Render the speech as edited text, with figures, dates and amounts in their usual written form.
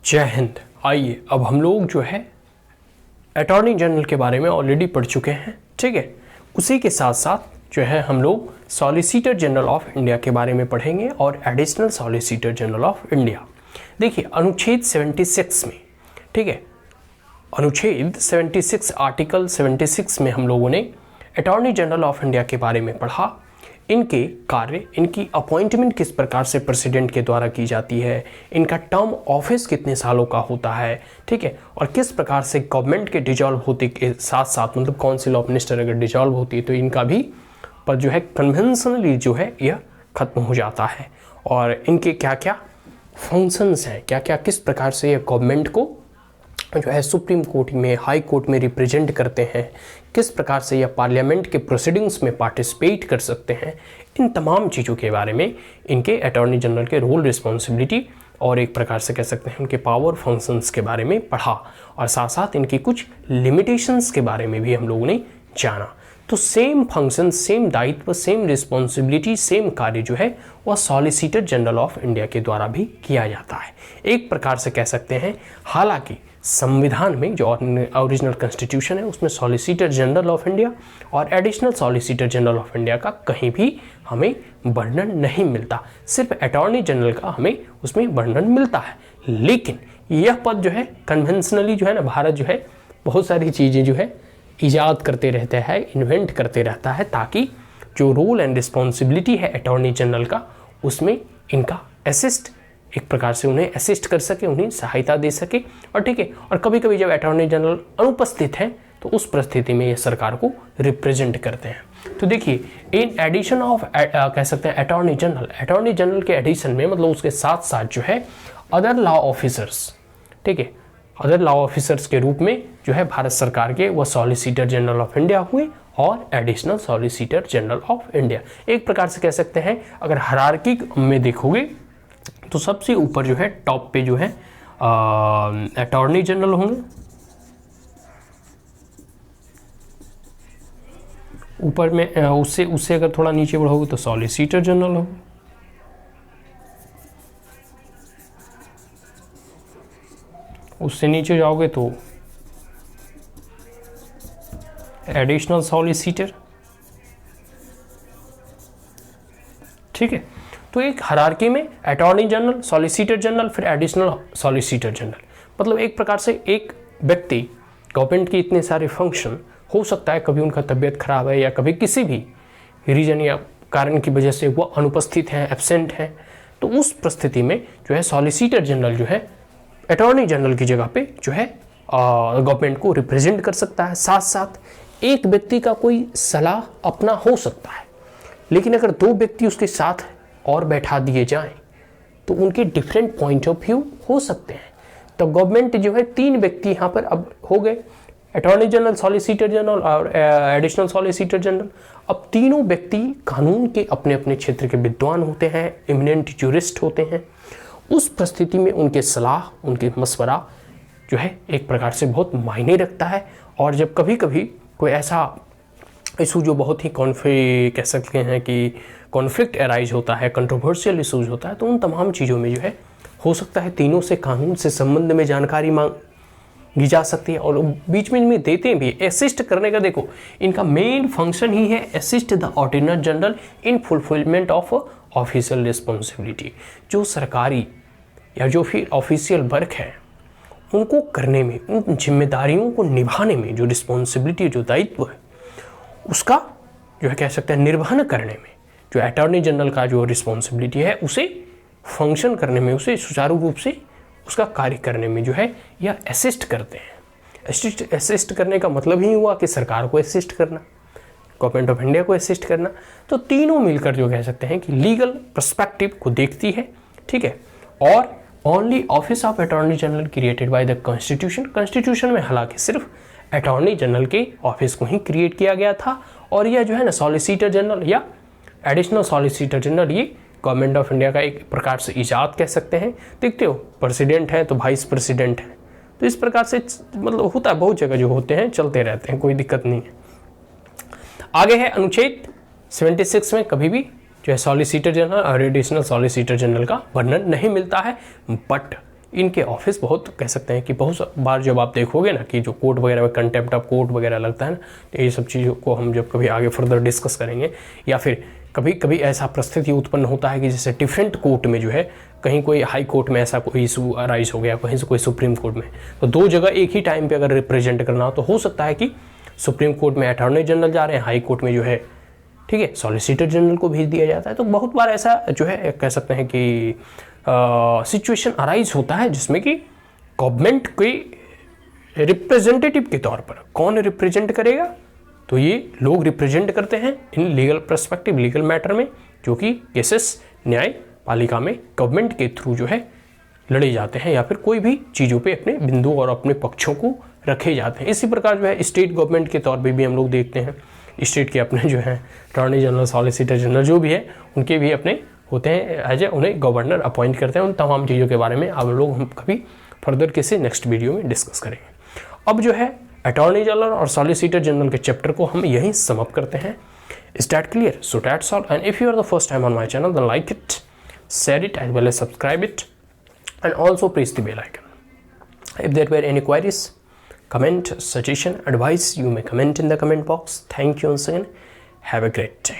जय हिंद। आइए अब हम लोग जो है अटॉर्नी जनरल के बारे में ऑलरेडी पढ़ चुके हैं, ठीक है। उसी के साथ साथ जो है हम लोग सॉलिसिटर जनरल ऑफ इंडिया के बारे में पढ़ेंगे और additional solicitor general of India. देखिए अनुच्छेद 76 में, ठीक है, अनुच्छेद 76 आर्टिकल 76 में हम लोगों ने अटॉर्नी जनरल ऑफ इंडिया के बारे में पढ़ा। इनके कार्य, इनकी अपॉइंटमेंट किस प्रकार से प्रेसिडेंट के द्वारा की जाती है, इनका टर्म ऑफिस कितने सालों का होता है, ठीक है, और किस प्रकार से गवर्नमेंट के डिजॉल्व होते के साथ साथ मतलब काउंसिल ऑफ मिनिस्टर अगर डिजॉल्व होती है तो इनका भी पर जो है कन्वेंशनली जो है यह खत्म हो जाता है। और इनके क्या क्या फंक्शंस हैं, क्या क्या किस प्रकार से यह गवर्नमेंट को जो है सुप्रीम कोर्ट में, हाई कोर्ट में रिप्रेजेंट करते हैं, किस प्रकार से यह पार्लियामेंट के प्रोसीडिंग्स में पार्टिसिपेट कर सकते हैं, इन तमाम चीज़ों के बारे में इनके अटॉर्नी जनरल के रोल, रिस्पॉन्सिबिलिटी और एक प्रकार से कह सकते हैं उनके पावर फंक्शंस के बारे में पढ़ा। और साथ साथ इनकी कुछ लिमिटेशंस के बारे में भी हम लोगों ने जाना। तो सेम फंक्शन, सेम दायित्व, सेम रिस्पॉन्सिबिलिटी, सेम कार्य जो है वह सॉलिसिटर जनरल ऑफ इंडिया के द्वारा भी किया जाता है। एक प्रकार से कह सकते हैं, हालांकि संविधान में जो ओरिजिनल कॉन्स्टिट्यूशन है उसमें सॉलिसिटर जनरल ऑफ इंडिया और additional solicitor general of India का कहीं भी हमें वर्णन नहीं मिलता, सिर्फ अटॉर्नी जनरल का हमें उसमें वर्णन मिलता है। लेकिन यह पद जो है कन्वेंशनली जो है ना, भारत जो है बहुत सारी चीज़ें जो है ईजाद करते रहता है, इन्वेंट करते रहता है, ताकि जो रोल एंड रिस्पॉन्सिबिलिटी है अटॉर्नी जनरल का उसमें इनका असिस्ट, एक प्रकार से उन्हें असिस्ट कर सके, उन्हें सहायता दे सके। और ठीक है, और कभी कभी जब अटॉर्नी जनरल अनुपस्थित हैं तो उस परिस्थिति में ये सरकार को रिप्रेजेंट करते हैं। तो देखिए इन एडिशन ऑफ कह सकते हैं अटॉर्नी जनरल के एडिशन में मतलब उसके साथ साथ जो है अदर लॉ ऑफिसर्स, ठीक है, अदर लॉ ऑफिसर्स के रूप में जो है भारत सरकार के वह सॉलिसिटर जनरल ऑफ इंडिया हुए और additional solicitor general of India. एक प्रकार से कह सकते हैं अगर हायरार्की में देखोगे तो सबसे ऊपर जो है टॉप पे जो है अटॉर्नी जनरल होंगे, ऊपर में उससे अगर थोड़ा नीचे बढ़ोगे तो सॉलिसिटर जनरल होंगे, उससे नीचे जाओगे तो एडिशनल सॉलिसिटर, ठीक है। तो एक हायरार्की में अटॉर्नी जनरल, सॉलिसिटर जनरल, फिर एडिशनल सॉलिसिटर जनरल। मतलब एक प्रकार से एक व्यक्ति, गवर्नमेंट के इतने सारे फंक्शन, हो सकता है कभी उनका तबीयत खराब है या कभी किसी भी रीजन या कारण की वजह से वो अनुपस्थित हैं, एब्सेंट हैं, तो उस परिस्थिति में जो है सॉलिसिटर जनरल जो है अटॉर्नी जनरल की जगह पे जो है गवर्नमेंट को रिप्रेजेंट कर सकता है। साथ साथ एक व्यक्ति का कोई सलाह अपना हो सकता है, लेकिन अगर दो व्यक्ति उसके साथ और बैठा दिए जाएं तो उनके डिफरेंट पॉइंट ऑफ व्यू हो सकते हैं। तो गवर्नमेंट जो है तीन व्यक्ति यहाँ पर अब हो गए, अटॉर्नी जनरल, सॉलिसिटर जनरल और एडिशनल सॉलिसिटर जनरल। अब तीनों व्यक्ति कानून के अपने अपने क्षेत्र के विद्वान होते हैं, इमिनेंट ज्यूरिस्ट होते हैं। उस परिस्थिति में उनके सलाह, उनके मशवरा जो है एक प्रकार से बहुत मायने रखता है। और जब कभी कभी कोई ऐसा इशू जो बहुत ही कह सकते हैं कि कॉन्फ्लिक्ट अराइज होता है, कंट्रोवर्शियल इशूज होता है, तो उन तमाम चीज़ों में जो है हो सकता है तीनों से कानून से संबंध में जानकारी मांगी जा सकती है और बीच में देते भी असिस्ट करने का। देखो इनका मेन फंक्शन ही है assist the ordinary general in fulfilment of official responsibility. जो सरकारी या जो फिर ऑफिशियल वर्क है उनको करने में, उन जिम्मेदारियों को निभाने में, जो रिस्पॉन्सिबिलिटी, जो दायित्व है उसका जो है कह सकते हैं निर्वहन करने में, जो अटॉर्नी जनरल का जो रिस्पॉन्सिबिलिटी है उसे फंक्शन करने में, उसे सुचारू रूप से उसका कार्य करने में जो है यह असिस्ट करते हैं। असिस्ट करने का मतलब ही हुआ कि सरकार को असिस्ट करना, गवर्नमेंट ऑफ इंडिया को असिस्ट करना। तो तीनों मिलकर जो कह सकते हैं कि लीगल पर्सपेक्टिव को देखती है, ठीक है। और only office of attorney general created by the constitution में हालांकि सिर्फ अटॉर्नी जनरल के ऑफिस को ही क्रिएट किया गया था। और यह जो है ना सॉलिसिटर जनरल या एडिशनल सॉलिसिटर जनरल, ये गवर्नमेंट ऑफ इंडिया का एक प्रकार से इजाद कह सकते हैं। देखते हो प्रेसिडेंट है तो वाइस प्रेसिडेंट है, तो इस प्रकार से मतलब होता है, बहुत जगह जो होते हैं चलते रहते हैं, कोई दिक्कत नहीं है। आगे है अनुच्छेद 76 में कभी भी जो है सॉलिसिटर जनरल और एडिशनल सॉलिसिटर जनरल का वर्णन नहीं मिलता है, बट इनके ऑफिस बहुत कह सकते हैं कि बहुत बार जब आप देखोगे ना कि जो कोर्ट वगैरह में कंटेम्प्ट ऑफ कोर्ट वगैरह लगता है ना, तो ये सब चीज़ों को हम जब कभी आगे फर्दर डिस्कस करेंगे, या फिर कभी कभी ऐसा परिस्थिति उत्पन्न होता है कि जैसे डिफरेंट कोर्ट में जो है कहीं कोई हाई कोर्ट में ऐसा कोई इशू अराइज हो गया, कहीं से कोई सुप्रीम कोर्ट में, तो दो जगह एक ही टाइम पे अगर रिप्रेजेंट करना हो तो हो सकता है कि सुप्रीम कोर्ट में अटॉर्नी जनरल जा रहे हैं, हाई कोर्ट में जो है ठीक है सॉलिसिटर जनरल को भेज दिया जाता है। तो बहुत बार ऐसा जो है कह सकते हैं कि सिचुएशन अराइज होता है जिसमें कि गवर्नमेंट के रिप्रेजेंटेटिव के तौर पर कौन रिप्रेजेंट करेगा, तो ये लोग रिप्रेजेंट करते हैं in legal perspective, legal matter में, जो कि केसेस न्यायपालिका में गवर्नमेंट के थ्रू जो है लड़े जाते हैं, या फिर कोई भी चीज़ों पे अपने बिंदु और अपने पक्षों को रखे जाते हैं। इसी प्रकार जो है स्टेट गवर्नमेंट के तौर पे भी हम लोग देखते हैं, स्टेट के अपने जो है अटॉर्नी जनरल, सॉलिसिटर जनरल जो भी है, उनके भी अपने होते हैं, एज ए उन्हें गवर्नर अपॉइंट करते हैं। उन तमाम चीज़ों के बारे में आप लोग हम कभी फर्दर किसी नेक्स्ट वीडियो में डिस्कस करेंगे। अब जो है अटॉर्नी जनरल और सॉलिसिटर जनरल के चैप्टर को हम यहीं सम अप करते हैं। Is that clear? So that's all, and if you are the first time on my channel then like it, share it as well as subscribe it, and also press the bell icon. If there were any queries, comment, suggestion, advice, you may comment in the comment box. Thank you once again. Have a great day.